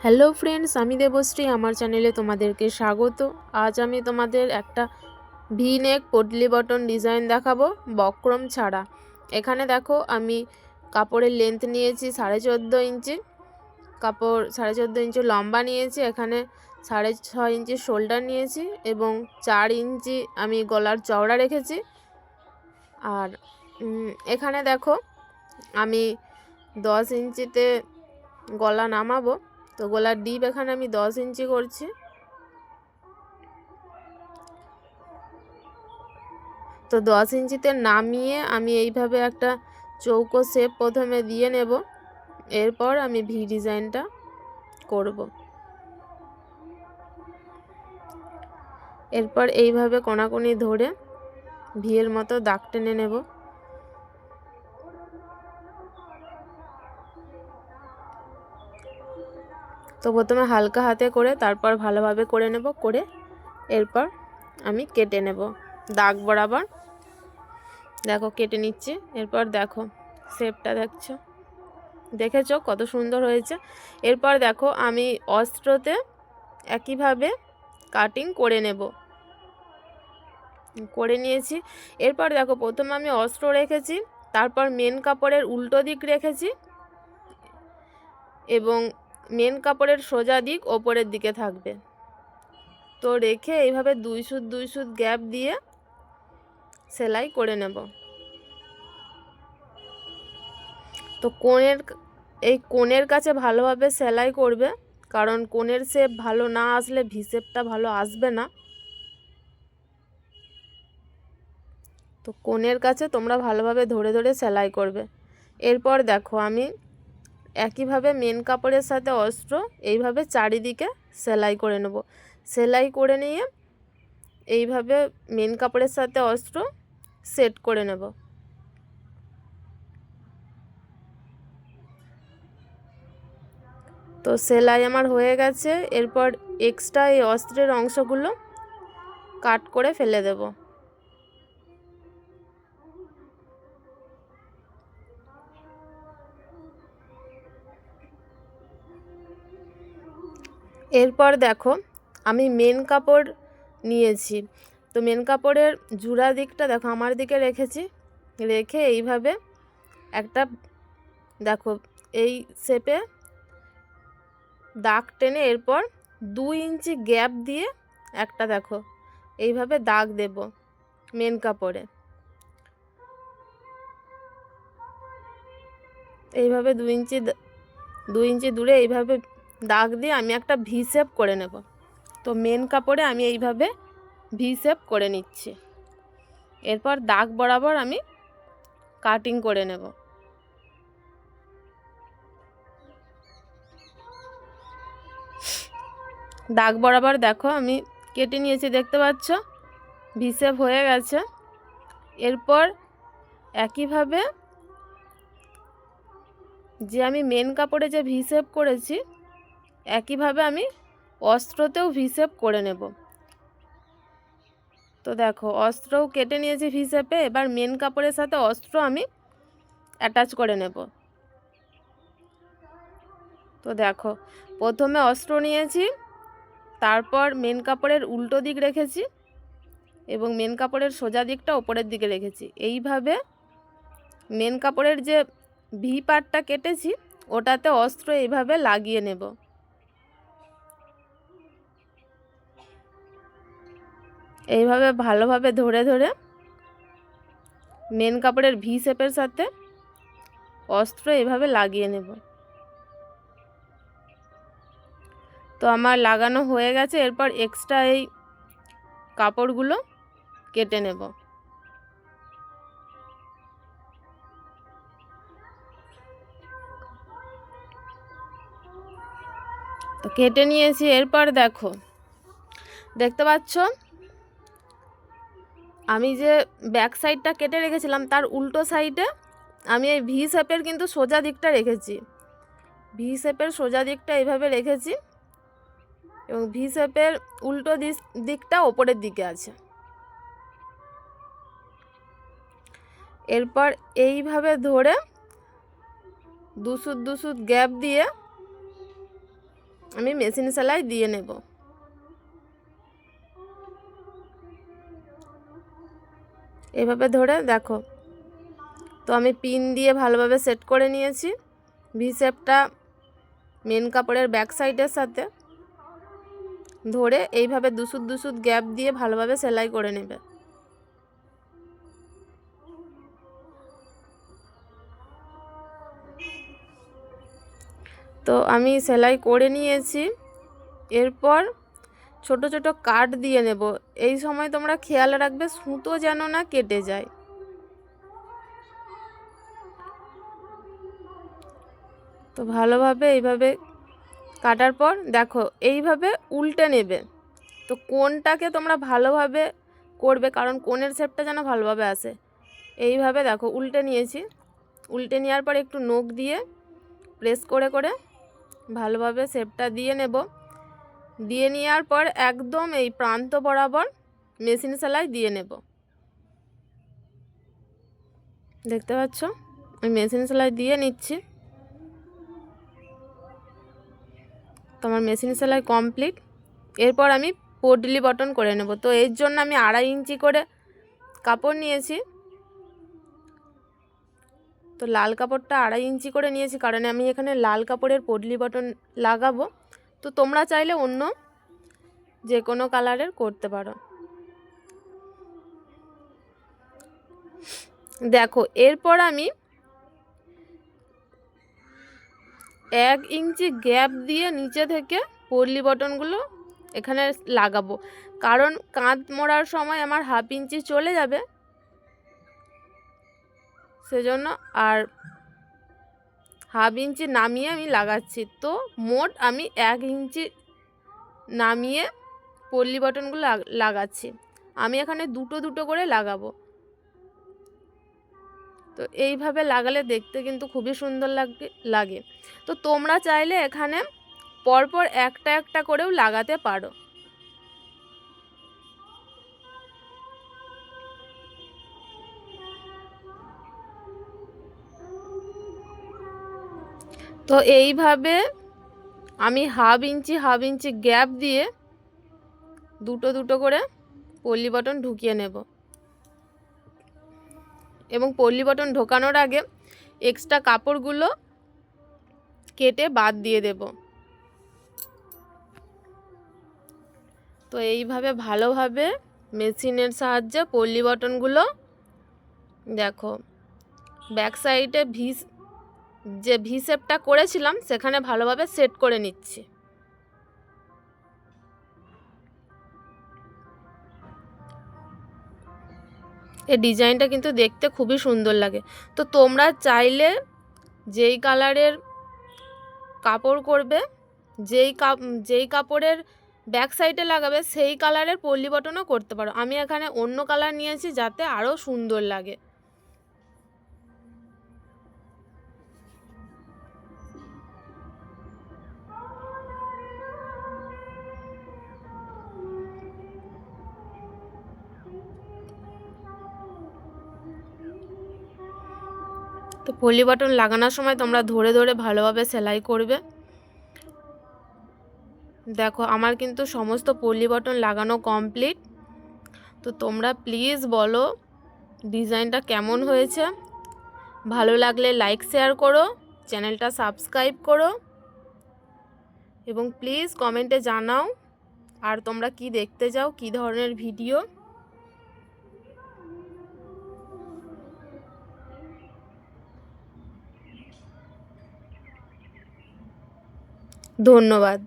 Hello friends, আমি দেবশ্রী। আমার চ্যানেলে তোমাদেরকে স্বাগত। আজ আমি তোমাদের একটা ভি নেক পটলি বটন ডিজাইন দেখাবো, বক্রম ছাড়া। এখানে দেখো, আমি কাপড়ের লেন্থ নিয়েছি 14.5 ইঞ্চি, কাপড় 14.5 ইঞ্চি লম্বা নিয়েছি। এখানে 6.5 ইঞ্চি শোল্ডার নিয়েছি এবং 4 ইঞ্চি আমি গলার চওড়া রেখেছি। আর এখানে দেখো, আমি 10 ইঞ্চিতে গলা নামাবো। তো গলার ডিপ এখানে আমি 10 ইঞ্চি করছি। তো 10 ইঞ্চিতে নামিয়ে আমি এইভাবে একটা চৌকো শেপ প্রথমে দিয়ে নেব, এরপর আমি ভি ডিজাইনটা করব। এরপর এইভাবে কোনাকুনি ধরে ভি এর মতো দাগ টেনে নেব। তো প্রথমে হালকা হাতে করে তারপর ভালোভাবে করে নেব, করে এরপর আমি কেটে নেব দাগ বরাবর। দেখো কেটে নিচ্ছি। এরপর দেখো শেপটা দেখেছো কত সুন্দর হয়েছে। এরপর দেখো আমি অস্ত্রতে একইভাবে কাটিং করে নিয়েছি। এরপর দেখো প্রথমে আমি অস্ত্র রেখেছি, তারপর মেন কাপড়ের উল্টো দিক রেখেছি এবং মেন কাপড়ের সোজা দিক ওপরের দিকে থাকবে। তো রেখে এইভাবে 2 সুত গ্যাপ দিয়ে সেলাই করে নেব। তো কোণের কাছে ভালোভাবে সেলাই করবে, কারণ কোণের শেপ ভালো না আসলে ভি শেপটা ভালো আসবে না। তো কোণের কাছে তোমরা ভালোভাবে ধরে ধরে সেলাই করবে। এরপর দেখো আমি একইভাবে মেন কাপড়ের সাথে অস্ত্র এইভাবে চারিদিকে সেলাই করে নেব। সেলাই করে নিয়ে এইভাবে মেন কাপড়ের সাথে অস্ত্র সেট করে নেব। তো সেলাই আমার হয়ে গেছে। এরপর এক্সট্রা এই অস্ত্রের অংশগুলো কাট করে ফেলে দেব। এরপর দেখো আমি মেন কাপড় নিয়েছি। তো মেন কাপড়ের জোড়া দিকটা দেখো আমার দিকে রেখেছি, রেখে এইভাবে একটা দেখো এই শেপে দাগ টেনে এরপর 2 ইঞ্চি গ্যাপ দিয়ে একটা দেখো এইভাবে দাগ দেব মেন কাপড়ে। এইভাবে 2 ইঞ্চি দূরে এইভাবে দাগ দিয়ে আমি একটা ভি শেপ করে নেব। তো মেন কাপড়ে আমি এইভাবে ভি শেপ করে নিচ্ছি। এরপর দাগ বরাবর আমি কাটিং করে নেব। দাগ বরাবর দেখো আমি কেটে নিয়েছি, দেখতে পাচ্ছ ভি শেপ হয়ে গেছে। এরপর একইভাবে যে আমি মেন কাপড়ে যে ভি শেপ করেছি, একইভাবে আমি অস্ত্রতেও ভি শেপ করে নেব। তো দেখো অস্ত্রও কেটে নিয়েছি ভি শেপে। এবার মেন কাপড়ের সাথে অস্ত্র আমি অ্যাটাচ করে নেব। তো দেখো প্রথমে অস্ত্র নিয়েছি, তারপর মেন কাপড়ের উল্টো দিক রেখেছি এবং মেন কাপড়ের সোজা দিকটা ওপরের দিকে রেখেছি। এইভাবে মেন কাপড়ের যে ভি পার্টটা কেটেছি ওটাতে অস্ত্র এইভাবে লাগিয়ে নেব। এইভাবে ভালোভাবে ধরে ধরে মেন কাপড়ের ভি শেপের সাথে অস্ত্র এইভাবে লাগিয়ে নেব। তো আমার লাগানো হয়ে গেছে। এরপর এক্সট্রা এই কাপড়গুলো কেটে নেব। তো কেটে নিয়েছি। এরপর দেখো দেখতে পাচ্ছ আমি যে ব্যাক সাইডটা কেটে রেখেছিলাম তার উল্টো সাইডে আমি এই ভি শেপের কিন্তু সোজা দিকটা রেখেছি। ভি শেপের সোজা দিকটা এইভাবে রেখেছি এবং ভি শেপের উল্টো দিকটা ওপরের দিকে আছে। এরপর এইভাবে ধরে 2 সুত গ্যাপ দিয়ে আমি মেশিন সেলাই দিয়ে নেব। এভাবে ধরে দেখো, তো আমি পিন দিয়ে ভালোভাবে সেট করে নিয়েছি। ভি শেপটা মেন কাপড়ের ব্যাক সাইডের সাথে ধরে এইভাবে দুসুদ দুসুদ গ্যাপ দিয়ে ভালোভাবে সেলাই করে নেবে। তো আমি সেলাই করে নিয়েছি। এরপর ছোট ছোট কাট দিয়ে নেব। এই সময় তোমরা খেয়াল রাখবে সুতো যেন না কেটে যায়। তো ভালোভাবে এইভাবে কাটার পর দেখো এইভাবে উল্টে নেবে। তো কোণটাকে তোমরা ভালোভাবে করবে, কারণ কোণের শেপটা যেন ভালোভাবে আসে। এইভাবে দেখো উল্টে নিয়েছি। উল্টে নেওয়ার পর একটু নখ দিয়ে প্রেস করে করে ভালোভাবে শেপটা দিয়ে নেব। দিয়ে নেওয়ার পর একদম এই প্রান্ত বরাবর মেশিন সেলাই দিয়ে নেব। দেখতে পাচ্ছ আমি মেশিন সেলাই দিয়ে নিচ্ছি। তোমার মেশিন সেলাই কমপ্লিট। এরপর আমি পটলি বটন করে নেব। তো এর জন্য আমি 2.5 ইঞ্চি করে কাপড় নিয়েছি। তো লাল কাপড়টা 2.5 ইঞ্চি করে নিয়েছি, কারণ আমি এখানে লাল কাপড়ের পটলি বটন লাগাবো। তো তোমরা চাইলে অন্য যে কোনো কালারের করতে পারো। দেখো এরপর আমি 1 ইঞ্চি গ্যাপ দিয়ে নিচে থেকে পটলি বটনগুলো এখানে লাগাবো, কারণ কাঁধ মোড়ার সময় আমার 1/2 ইঞ্চি চলে যাবে সেজন্য। আর 1/2 ইঞ্চি নামিয়ে আমি লাগাচ্ছি। তো মোট আমি 1 ইঞ্চি নামিয়ে পটলি বটনগুলো লাগাচ্ছি। আমি এখানে দুটো দুটো করে লাগাবো। তো এইভাবে লাগালে দেখতে কিন্তু খুবই সুন্দর লাগে। তো তোমরা চাইলে এখানে পরপর একটা একটা করেও লাগাতে পারো। তো এইভাবে আমি 1/2 ইঞ্চি গ্যাপ দিয়ে দুটো দুটো করে পটলি বটন ঢুকিয়ে নেব। এবং পটলি বটন ঢোকানোর আগে এক্সট্রা কাপড়গুলো কেটে বাদ দিয়ে দেব। তো এইভাবে ভালোভাবে মেশিনের সাহায্যে পটলি বটনগুলো দেখো ব্যাক সাইডে যে ভি শেপটা করেছিলাম সেখানে ভালোভাবে সেট করে নিচ্ছি। এই ডিজাইনটা কিন্তু দেখতে খুবই সুন্দর লাগে। তো তোমরা চাইলে যেই কালারের কাপড় করবে, যেই কাপড়ের ব্যাক সাইডে লাগাবে সেই কালারের পটলি বটনও করতে পারো। আমি এখানে অন্য কালার নিয়েছি যাতে আরও সুন্দর লাগে। তো পটলি বটন লাগানোর সময় তোমরা ধরে ধরে ভালোভাবে সেলাই করবে। দেখো আমার কিন্তু সমস্ত পটলি বটন লাগানো কমপ্লিট। তো তোমরা প্লিজ বলো ডিজাইনটা কেমন হয়েছে। ভালো লাগলে লাইক শেয়ার করো, চ্যানেলটা সাবস্ক্রাইব করো এবং প্লিজ কমেন্টে জানাও আর তোমরা কি দেখতে চাও, কি ধরনের ভিডিও। ধন্যবাদ।